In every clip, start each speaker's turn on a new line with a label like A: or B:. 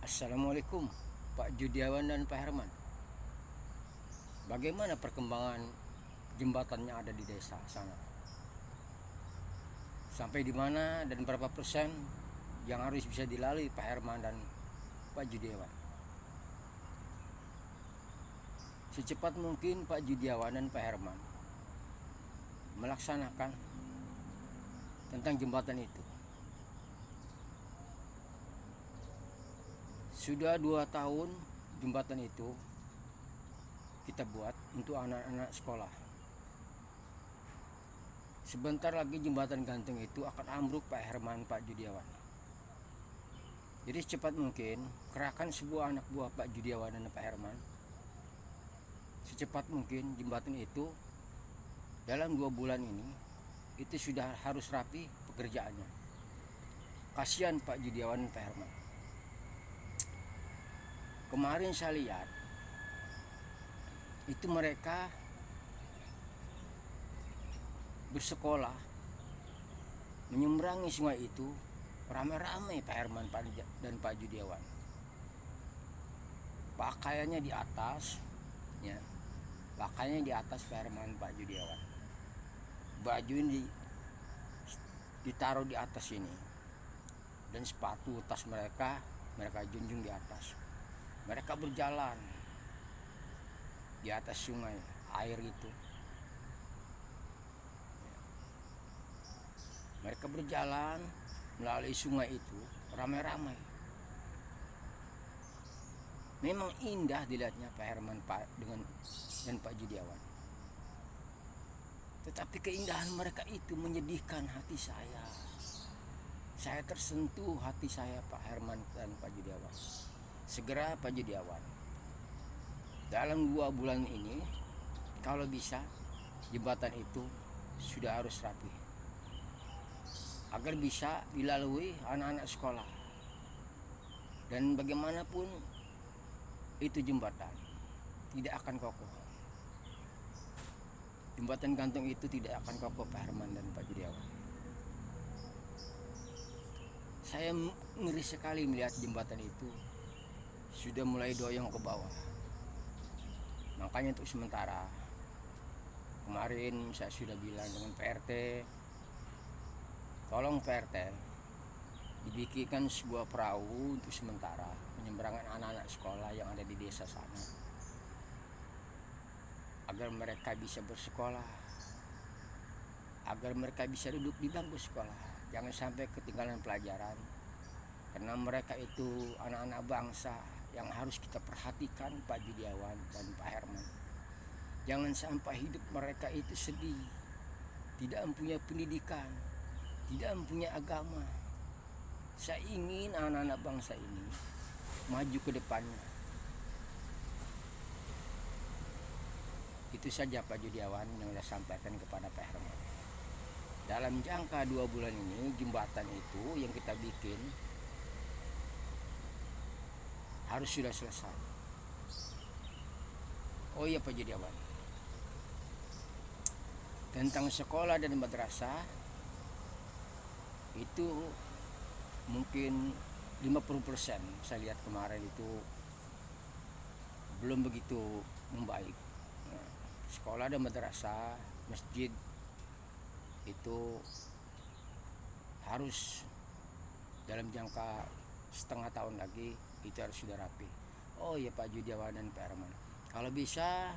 A: Assalamualaikum Pak Judiawan dan Pak Herman. Bagaimana perkembangan jembatannya ada di desa sana? Sampai di mana dan berapa persen yang harus bisa dilalui Pak Herman dan Pak Judiawan? Secepat mungkin Pak Judiawan dan Pak Herman melaksanakan tentang jembatan itu. Sudah 2 tahun jembatan itu kita buat untuk anak-anak sekolah. Sebentar lagi jembatan gantung itu akan ambruk Pak Herman, Pak Judiawan. Jadi secepat mungkin kerahkan sebuah anak buah Pak Judiawan dan Pak Herman. Secepat mungkin jembatan itu dalam 2 bulan ini itu sudah harus rapi pekerjaannya. Kasihan Pak Judiawan dan Pak Herman. Kemarin saya lihat itu mereka bersekolah menyeberangi sungai itu ramai-ramai Pak Herman dan Pak Judiawan. Pakaiannya di atas, ya, pakaiannya di atas Pak Herman Pak Judiawan. Baju ini ditaruh di atas ini dan sepatu tas mereka junjung di atas. Mereka berjalan di atas sungai air itu. Mereka berjalan melalui sungai itu ramai-ramai. Memang indah dilihatnya Pak Herman dan Pak Judiawan. Tetapi keindahan mereka itu menyedihkan hati saya. Saya tersentuh hati saya Pak Herman dan Pak Judiawan. Segera Pak Judiawan, dalam 2 bulan ini kalau bisa jembatan itu sudah harus rapi agar bisa dilalui anak-anak sekolah. Dan bagaimanapun itu jembatan tidak akan kokoh. Jembatan gantung itu tidak akan kokoh Pak Herman dan Pak Judiawan. Saya ngeri sekali melihat jembatan itu sudah mulai doyong ke bawah. Makanya untuk sementara kemarin saya sudah bilang dengan PRT, tolong PRT dibikinkan sebuah perahu untuk sementara penyeberangan anak-anak sekolah yang ada di desa sana, agar mereka bisa bersekolah, agar mereka bisa duduk di bangku sekolah, jangan sampai ketinggalan pelajaran, karena mereka itu anak-anak bangsa yang harus kita perhatikan Pak Judiawan dan Pak Herman. Jangan sampai hidup mereka itu sedih, tidak mempunyai pendidikan, tidak mempunyai agama. Saya ingin anak-anak bangsa ini maju ke depannya. Itu saja Pak Judiawan yang saya sampaikan kepada Pak Herman. Dalam jangka 2 bulan ini jembatan itu yang kita bikin harus sudah selesai. Oh iya Pak Judiawan, tentang sekolah dan madrasah itu mungkin 50% saya lihat kemarin itu belum begitu membaik. Nah, sekolah dan madrasah, masjid itu harus dalam jangka setengah tahun lagi itu harus sudah rapi. Oh ya Pak Judiawan dan Pak Herman, kalau bisa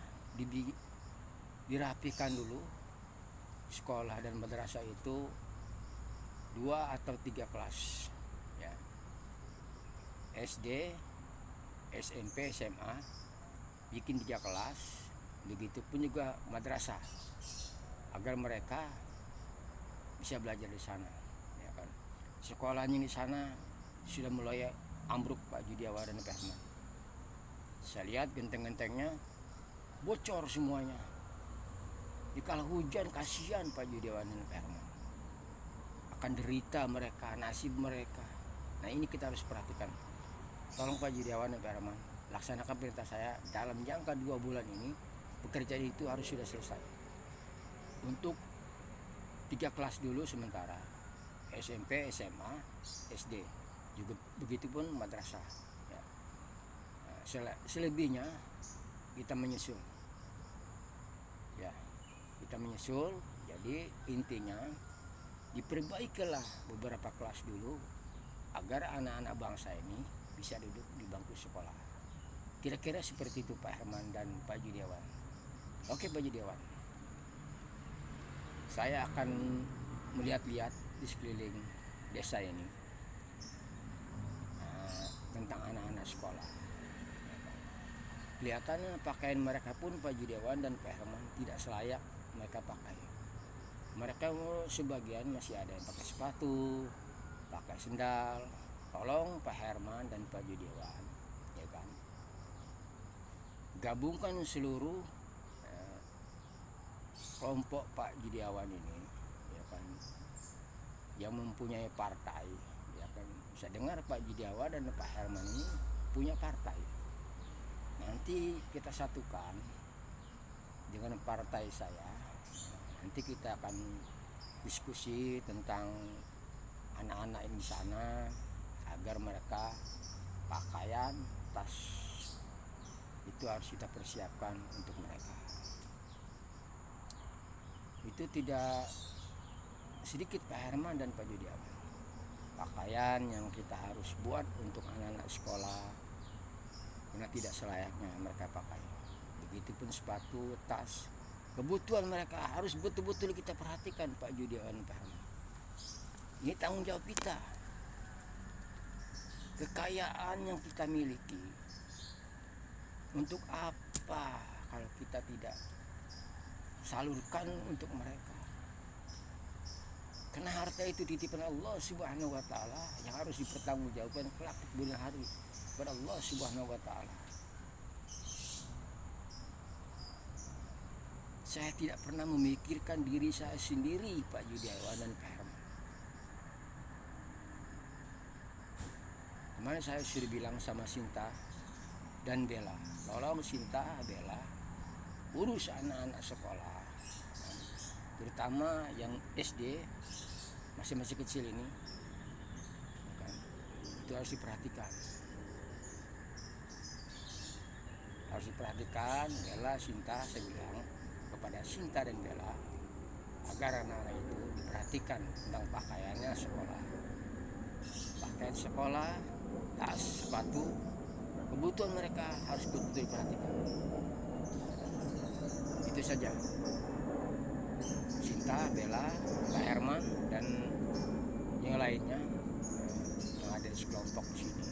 A: dirapikan dulu sekolah dan madrasah itu 2 atau 3 kelas, ya. SD, SMP, SMA bikin 3 kelas, begitupun juga madrasah agar mereka bisa belajar di sana, ya kan. Sekolahnya di sana sudah mulai ambruk Pak Judiawan dan Pak Herman. Saya lihat genteng-gentengnya bocor semuanya. Dikala hujan kasihan Pak Judiawan dan Pak Herman. Akan derita mereka, nasib mereka. Nah ini kita harus perhatikan. Tolong Pak Judiawan dan Pak Herman, laksanakan perintah saya dalam jangka 2 bulan ini. Pekerjaan itu harus sudah selesai. Untuk 3 kelas dulu sementara, SMP, SMA, SD, juga begitupun madrasah, ya. Selebihnya kita menyusul, ya kita menyusul. Jadi intinya diperbaikilah beberapa kelas dulu agar anak-anak bangsa ini bisa duduk di bangku sekolah. Kira-kira seperti itu Pak Herman dan Pak Judiawan. Oke Pak Judiawan, saya akan melihat-lihat di sekeliling desa ini tentang anak-anak sekolah. Kelihatannya pakaian mereka pun Pak Judiawan dan Pak Herman tidak selayak mereka pakai. Mereka sebagian masih ada yang pakai sepatu, pakai sendal. Tolong Pak Herman dan Pak Judiawan, ya kan, gabungkan seluruh kelompok Pak Judiawan ini, ya kan, yang mempunyai partai, ya kan. Bisa dengar Pak Judiawan dan Pak Herman ini punya partai. Nanti kita satukan dengan partai saya. Nanti kita akan diskusi tentang anak-anak di sana agar mereka pakaian, tas itu harus kita persiapkan untuk mereka. Itu tidak sedikit Pak Herman dan Pak Judiawan. Pakaian yang kita harus buat untuk anak-anak sekolah karena tidak selayaknya mereka pakai. Begitupun sepatu, tas, kebutuhan mereka harus betul-betul kita perhatikan Pak Judiawan, Pak Herman. Ini tanggung jawab kita. Kekayaan yang kita miliki, untuk apa kalau kita tidak salurkan untuk mereka? Karena harta itu titipan Allah Subhanahu wa taala yang harus dipertanggungjawabkan kelak di kemudian hari kepada Allah Subhanahu wa taala. Saya tidak pernah memikirkan diri saya sendiri Pak Judiawan dan Pak Herman. Kemarin saya sudah bilang sama Sinta dan Bella, tolong Sinta, Bella, urus anak-anak sekolah, terutama yang SD masih kecil ini, kan, itu harus diperhatikan. Harus diperhatikan. Bella, Sinta, saya bilang kepada Sinta dan Bella agar anak-anak itu diperhatikan tentang pakaiannya sekolah, pakaian sekolah, tas, sepatu, kebutuhan mereka harus betul-betul diperhatikan. Itu saja. Sinta, Bella, Pak Herman dan yang lainnya yang ada di sekelompok di sini,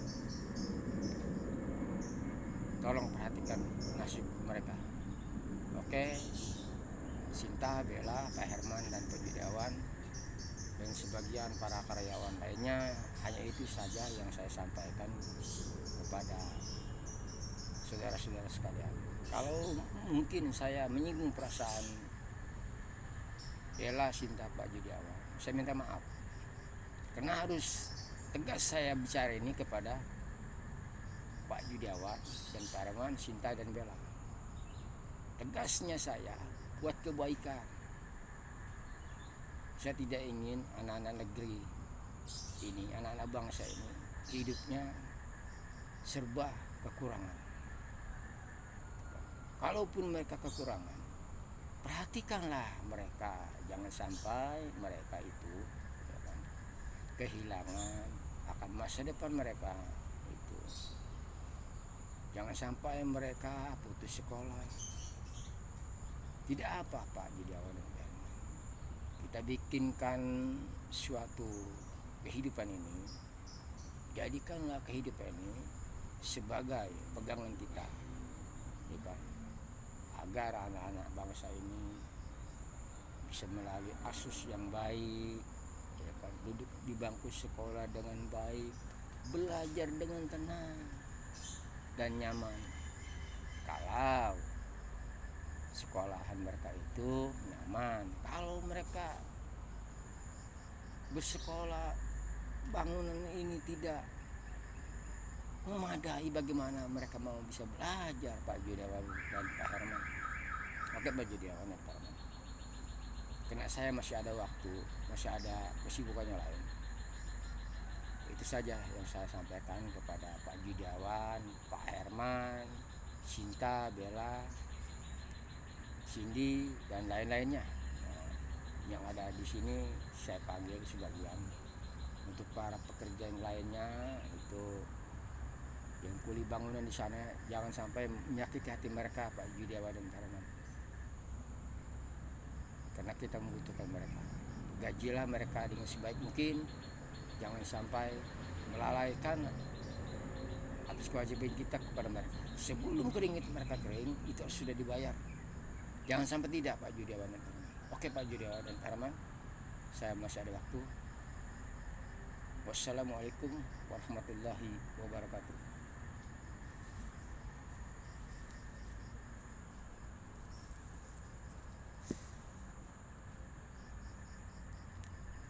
A: tolong perhatikan nasib mereka. Oke, Sinta, Bella, Pak Herman dan Pak Judiawan dan sebagian para karyawan lainnya, hanya itu saja yang saya sampaikan kepada saudara-saudara sekalian. Kalau mungkin saya menyinggung perasaan Bella, Sinta, Pak Judiawan, saya minta maaf. Karena harus tegas saya bicara ini kepada Pak Judiawan dan Pak Herman, Sinta dan Bella. Tegasnya saya buat kebaikan. Saya tidak ingin anak-anak negeri ini, anak-anak bangsa ini hidupnya serba kekurangan. Kalaupun mereka kekurangan, perhatikanlah mereka, jangan sampai mereka itu, ya kan, kehilangan akan masa depan mereka itu. Jangan sampai mereka putus sekolah. Tidak apa-apa jadi awal. Kita bikinkan suatu kehidupan ini, jadikanlah kehidupan ini sebagai pegangan kita, ya kan? Agar anak-anak bangsa ini bisa melalui asus yang baik, ya kan? Duduk di bangku sekolah dengan baik, belajar dengan tenang dan nyaman. Kalau sekolahan mereka itu nyaman, kalau mereka bersekolah bangunan ini tidak memadai, bagaimana mereka mau bisa belajar Pak Judiawan dan Pak Herman? Oke Pak Judiawan dan Pak Herman, karena saya masih ada waktu, masih ada kesibukannya lain, Itu saja yang saya sampaikan kepada Pak Judiawan, Pak Herman, Sinta, Bella, Cindy, dan lain-lainnya. Nah, yang ada di sini saya panggil sebagian. Untuk para pekerja yang lainnya itu yang kuli bangunan di sana, jangan sampai menyakiti hati mereka, Pak Judiawan dan Herman. Karena kita membutuhkan mereka. Gajilah mereka dengan sebaik mungkin, jangan sampai melalaikan atas kewajiban kita kepada mereka. Sebelum keringat mereka kering, itu sudah dibayar. Jangan sampai tidak, Pak Judiawan dan Herman. Oke Pak Judiawan dan Herman, saya masih ada waktu. Wassalamualaikum warahmatullahi wabarakatuh.